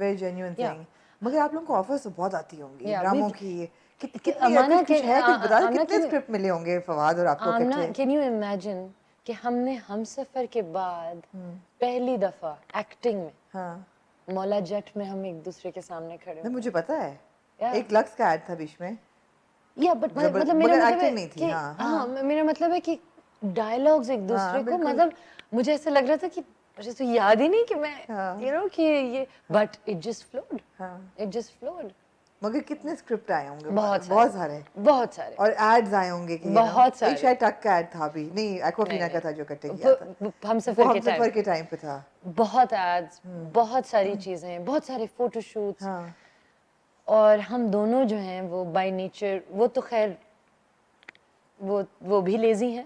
very genuine Yeah. thing. मगर आप लोगों को ऑफर्स तो बहुत आती होंगी Yeah, ड्रामों we've- की कितनी Amana, कुछ है कुछ बता Amna, कितने स्क्रिप्ट मिले होंगे फवाद और आपको Amna, इकट्ठे can you imagine कि हमने हमसफर के बाद पहली दफा एक्टिंग में हाँ मौला जट में हम एक दूसरे के सामने खड़े नहीं हुए। मुझे पता है Yeah. एक लक्स का ऐड था बीच में या बट मतलब मेरा मगर मतलब acting है नहीं थी, कि हाँ, हाँ मेरा मतलब है कि डायलॉग्स एक दूसरे को बिल्कुल। मतलब मुझे ऐसा लग रहा था कि मुझे तो याद ही नहीं कि मैं हाँ। यू नो कि ये बट इट जस्ट फ्लोड हाँ इट जस्ट फ्लोड मगर कितने स्क्रिप्ट आए होंगे बहुत बहुत सारे बहुत सारे और एड्स आए होंगे कि बहुत सारे। एक शायद टक का एड था भी नहीं एक्वाफिना का था जो कट्टे किया था हमसफर वो के टाइम हमसफर के टाइम पे था बहुत एड्स बहुत सारी चीजें बहुत सारे फोटोशूट्स हाँ और हम दोनों जो हैं वो बाय नेचर वो तो खैर वो भी लेजी हैं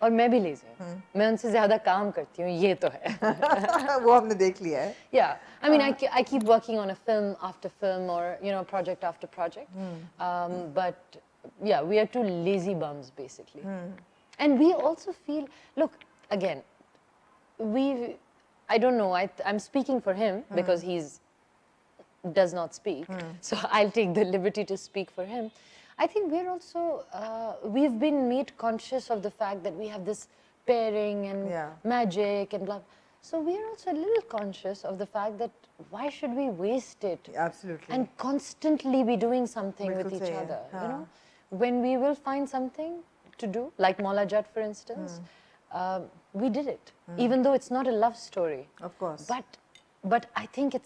और मैं भी लेजी हूँ मैं उनसे ज्यादा काम करती हूँ ये तो है वो हमने देख लिया है Yeah, I mean, I keep working on a film after film or, you know, project after project. But yeah, we are two lazy bums basically. And we also feel, look, again, I don't know, I'm speaking for him because he's does not speak. So I'll take the liberty to speak for him. I think we're also, we've been made conscious of the fact that we have this pairing and Yeah. magic and blah. So we're also a little conscious of the fact that why should we waste it Absolutely. and constantly be doing something with बिल्कुल each सही है, other, you हाँ। know? When we will find something to do, like Mola Jat for instance, we did it, even though it's not a love story. Of course. But I think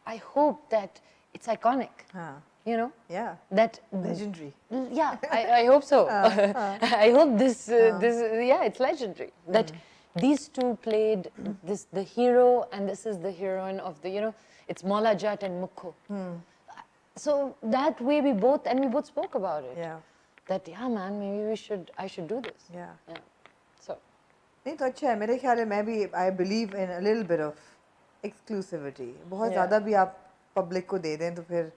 I hope that it's iconic, हाँ you know? yeah That legendary yeah, I hope so. I hope this yeah, it's legendary that these two played the hero and this is the heroine of the, you know, it's Mola Jat and Mukho. So that way we both spoke about it. yeah That yeah, man, maybe I should do this. yeah Yeah. So नहीं तो अच्छा है मेरे ख्याल है मैं भी I believe in a little bit of exclusivity बहुत Yeah. ज़्यादा भी आप पब्लिक को दे दें तो फिर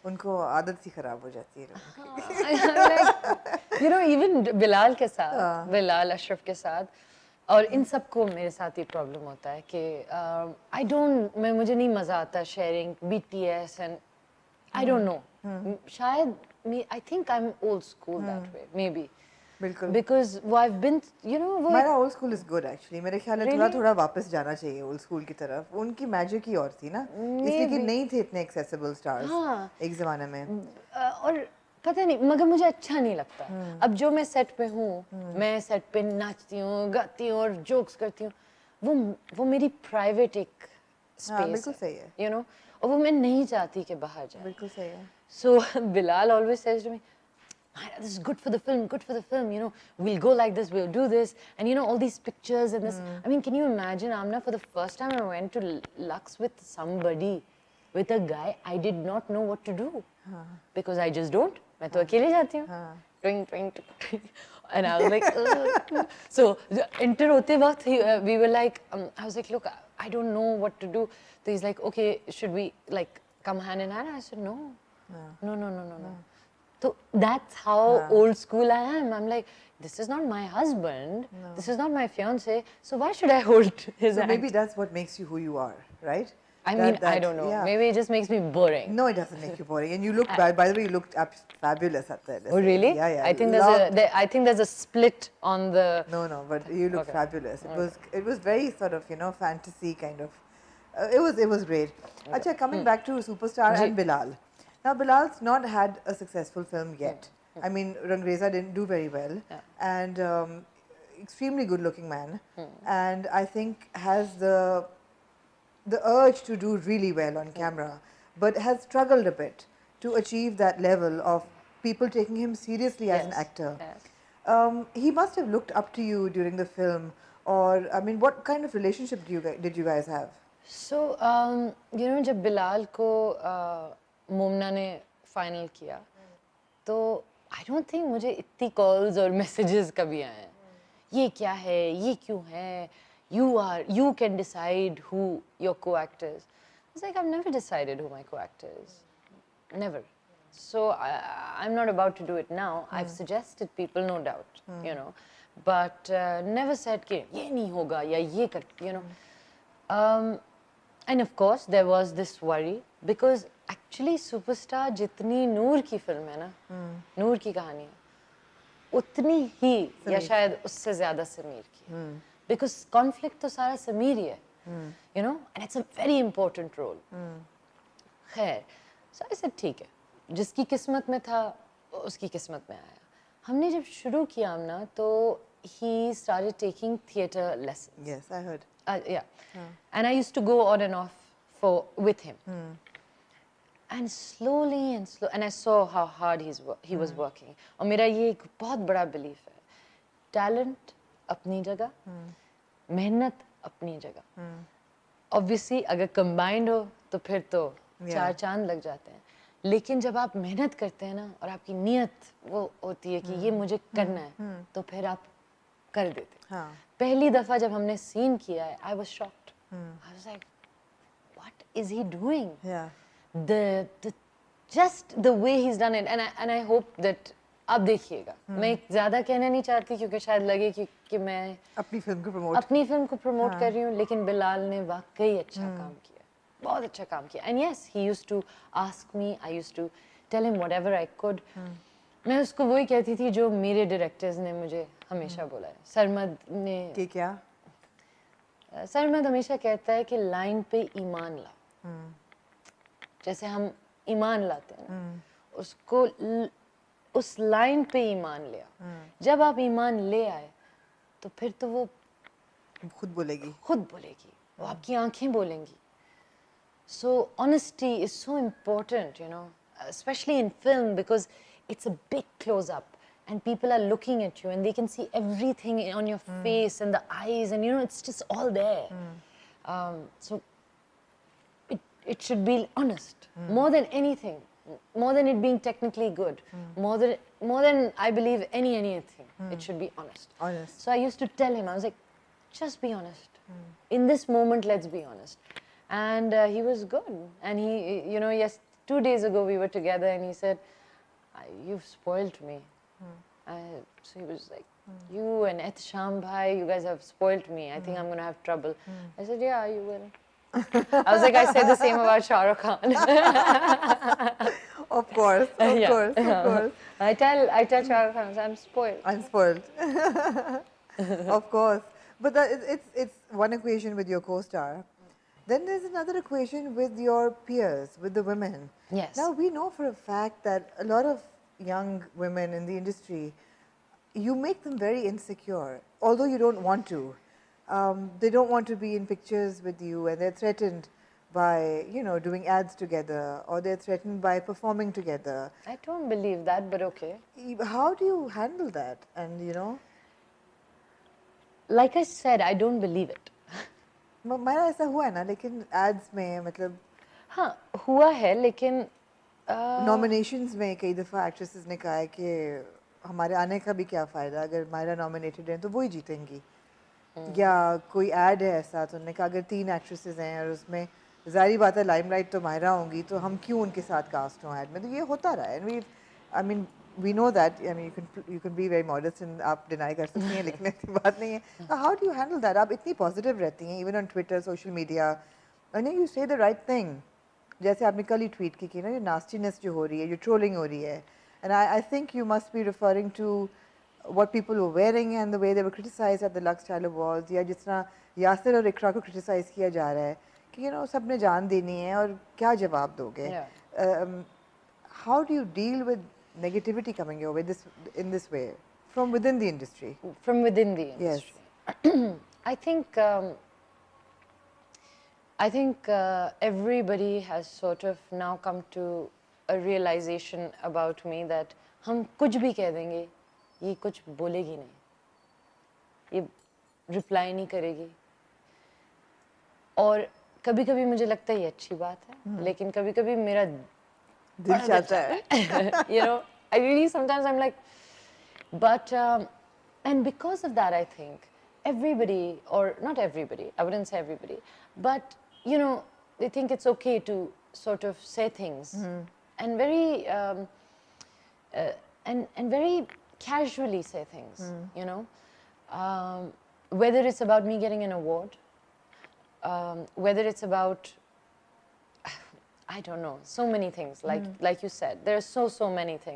उनको आदत सी खराब हो जाती है लोगों की। like, you know, even Bilal के साथ, Bilal अशरफ के साथ और इन सबको मेरे साथ ये प्रॉब्लम होता है कि मुझे नहीं मजा आता sharing BTS and I don't know शायद I think I'm old school that way maybe बिल्कुल because I've been, you know, वो हमारा old school is good actually मेरे ख्याल है थोड़ा Really? थोड़ा वापस जाना चाहिए ओल्ड स्कूल की तरफ उनकी मैजिक ही और थी ना इसलिए कि Maybe. नहीं थे इतने एक्सेसिबल स्टार्स हाँ। एक ज़माने में और पता नहीं मगर मुझे अच्छा नहीं लगता अब जो मैं सेट पे हूँ मैं सेट पे नाचती हूँ गाती हूँ और जोक्स करती हूँ वो मेरी प्राइवेट एक हाँ बिल्कुल स्पेस सही है यू नो और वो मैं नहीं चाहती कि बाहर जाए बिल्कुल सही है So Bilal always says to me, "This is good for the film, you know, we'll go like this, we'll do this, and you know, all these pictures and this." I mean, can you imagine, Amna, for the first time I went to Lux with somebody, with a guy, I did not know what to do. Because I just don't. मैं तो अकेले जाती हूँ. Twing, twing, twing. And I was like, "Ugh." So, enter होते वक्त, we were like, I was like, look, I don't know what to do. So he's like, okay, should we like come hand in hand? I said, no. No. So that's how old school I am. I'm like, this is not my husband. This is not my fiance. So why should I hold his So hand? maybe that's what makes you who you are, right? I mean, I don't know. Yeah. Maybe it just makes me boring. No, it doesn't make you boring. And you look, by the way, you looked fabulous at that. Oh really? Yeah, yeah. I think I think there's a split on the. No, but you look Okay. fabulous. It was very sort of, you know, fantasy kind of. It was great. Acha, coming back to Superstar and Bilal. Now, Bilal's not had a successful film yet. I mean, Rangreza didn't do very well. And extremely good-looking man. And I think has the urge to do really well on camera, but has struggled a bit to achieve that level of people taking him seriously as an Yes, actor. yes. He must have looked up to you during the film, or I mean, what kind of relationship did you guys have? So you know, जब बिलाल को मोमना ने final किया, तो I don't think मुझे इतनी calls और messages कभी आए हैं. ये क्या है? ये क्यों है? You can decide who your co-actor is. It's like I've never decided who my co-actor is. Never. So I'm not about to do it now. I've suggested people, no doubt, you know, but never said कि ये नहीं होगा या ये कर, you know. And of course, there was this worry because actually Superstar जितनी नूर की film है ना, नूर की कहानी है, उतनी ही या शायद उससे ज़्यादा समीर की है. Because conflict तो सारा समीर ही है, you know, and it's a very important role. खैर, so I said ठीक है, जिसकी किस्मत में था उसकी किस्मत में आया. हमने जब शुरू किया ना तो he started taking theatre lessons. Yes, I heard. Yeah. And I used to go on and off with him. And slowly and I saw how hard he was working. और मेरा ये एक बहुत बड़ा belief है. Talent अपनी जगह, मेहनत अपनी जगह. Obviously अगर combined हो तो फिर तो चार चांद लग जाते हैं. लेकिन जब आप मेहनत करते हैं ना और आपकी नीयत वो होती है कि ये मुझे करना है, तो फिर आप कर देते. पहली दफा जब हमने सीन किया है, I was shocked. I was like, what is he doing? Yeah. Just the way he's done it, and I hope that आप देखिएगा. मैं ज़्यादा कहना नहीं चाहती क्योंकि शायद लगे कि मैं अपनी फिल्म को प्रमोट कर रही हूँ, लेकिन बिलाल ने वाकई अच्छा काम किया, बहुत अच्छा काम किया. And yes, he used to ask me, I used to tell him whatever I could. मैं उसको वही कहती थी जो मेरे डायरेक्टर्स ने मुझे हमेशा बोला है. सरमद ने कि क्या? सरमद हमेशा कहता है कि लाइन पे ईमान लाओ. जैसे हम ईमान लाते हैं, उसको उस लाइन पे ईमान ले आओ. जब आप ईमान ले आए तो फिर तो वो खुद बोलेगी, वो आपकी आंखें बोलेंगी. So honesty is so important, you know, especially in film because it's a big close-up and people are looking at you and they can see everything on your face and the eyes and, you know, it's just all there. So it should be honest more than anything, more than it being technically good, more than I believe anything. It should be honest. So I used to tell him, I was like, just be honest. In this moment, let's be honest. And he was good. And he, you know, yes, 2 days ago we were together and he said, you've spoiled me. So he was like, you and Ehtisham Bhai, you guys have spoiled me. I think I'm going to have trouble. I said, yeah, you will. I was like, I said the same about Shah Rukh Khan. Of course. I tell Shah Rukh Khan, I'm spoiled. Of course. But it's one equation with your co-star. Then there's another equation with your peers, with the women. Yes. Now, we know for a fact that a lot of young women in the industry, you make them very insecure, although you don't want to. They don't want to be in pictures with you and they're threatened by, you know, doing ads together or they're threatened by performing together. I don't believe that, but okay. How do you handle that? And, you know? Like I said, I don't believe it. मेरा ऐसा हुआ है ना, लेकिन ads में मतलब हाँ हुआ है, लेकिन nominations में कई दफ़ा actresses ने कहा है कि हमारे आने का भी क्या फ़ायदा, अगर मायरा nominated हैं तो वो ही जीतेंगी. या कोई ad है ऐसा तो उन्होंने कहा अगर 3 actresses हैं और उसमें ज़ाहिर बात है limelight तो मायरा होंगी तो हम क्यों उनके साथ cast हों ad में. तो ये होता रहा है. And we know that. I mean, you can be very modest and आप deny कर सकती हैं, लेकिन ऐसी बात नहीं है. How do you handle that? आप इतनी positive रहती हैं, even on Twitter, social media. I know you say the right thing. जैसे आपने कल ही tweet की ना, ये nastiness जो हो रही है, ये trolling हो रही है. And I think you must be referring to what people were wearing and the way they were criticized at the Lux Style Awards, या जिस तरह यासिर और इकरा को criticize किया जा रहा है कि you know सबने जान देनी है और क्या जवाब दोगे. How do you deal with negativity coming your way in this way from within the industry? From within the industry. Yes. I think everybody has sort of now come to a realization about me that हम कुछ भी कह देंगे, ये कुछ बोलेगी नहीं, ये reply नहीं करेगी. और कभी-कभी मुझे लगता है ये अच्छी बात है, लेकिन कभी-कभी मेरा दिल चाहता है. You know, I really sometimes I'm like, but and because of that I think everybody, or not everybody, I wouldn't say everybody, but you know, they think it's okay to sort of say things and very and very casually say things, you know, whether it's about me getting an award whether it's about, I don't know, so many things. Like you said, there are so many things.